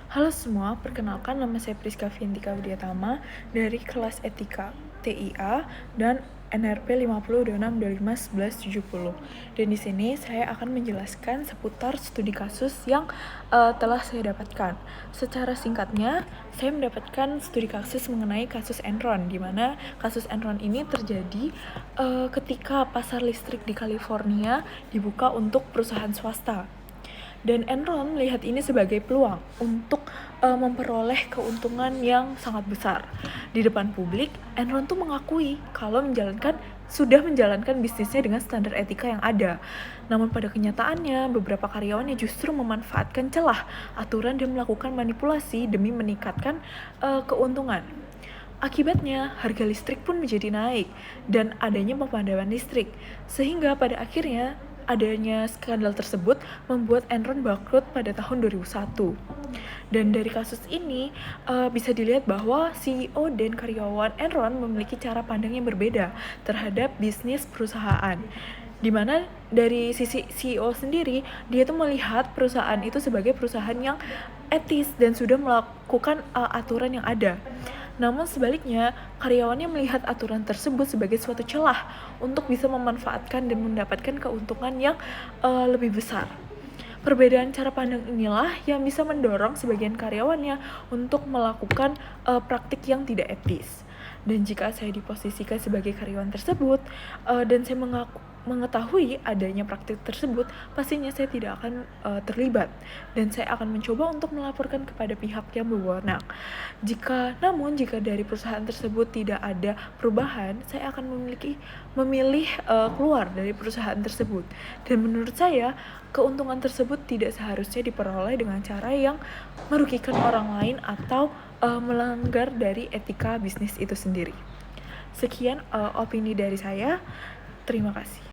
Halo semua, perkenalkan nama saya Priska Fientika Widiatama dari kelas Etika TIA dan NRP 5026251170. Dan di sini saya akan menjelaskan seputar studi kasus yang telah saya dapatkan. Secara singkatnya, saya mendapatkan studi kasus mengenai kasus Enron, di mana kasus Enron ini terjadi ketika pasar listrik di California dibuka untuk perusahaan swasta. Dan Enron melihat ini sebagai peluang untuk memperoleh keuntungan yang sangat besar. Di depan publik, Enron tuh mengakui kalau sudah menjalankan bisnisnya dengan standar etika yang ada. Namun pada kenyataannya, beberapa karyawannya justru memanfaatkan celah aturan dan melakukan manipulasi demi meningkatkan keuntungan. Akibatnya, harga listrik pun menjadi naik dan adanya pemadaman listrik, sehingga pada akhirnya adanya skandal tersebut membuat Enron bangkrut pada tahun 2001. Dan dari kasus ini bisa dilihat bahwa CEO dan karyawan Enron memiliki cara pandang yang berbeda terhadap bisnis perusahaan. Di mana dari sisi CEO sendiri, dia tuh melihat perusahaan itu sebagai perusahaan yang etis dan sudah melakukan aturan yang ada. Namun sebaliknya, karyawannya melihat aturan tersebut sebagai suatu celah untuk bisa memanfaatkan dan mendapatkan keuntungan yang lebih besar. Perbedaan cara pandang inilah yang bisa mendorong sebagian karyawannya untuk melakukan praktik yang tidak etis. Dan jika saya diposisikan sebagai karyawan tersebut dan saya mengetahui adanya praktik tersebut, pastinya saya tidak akan terlibat dan saya akan mencoba untuk melaporkan kepada pihak yang berwenang. Namun jika dari perusahaan tersebut tidak ada perubahan, saya akan memilih keluar dari perusahaan tersebut. Dan menurut saya, keuntungan tersebut tidak seharusnya diperoleh dengan cara yang merugikan orang lain atau melanggar dari etika bisnis itu sendiri. Sekian opini dari saya. Terima kasih.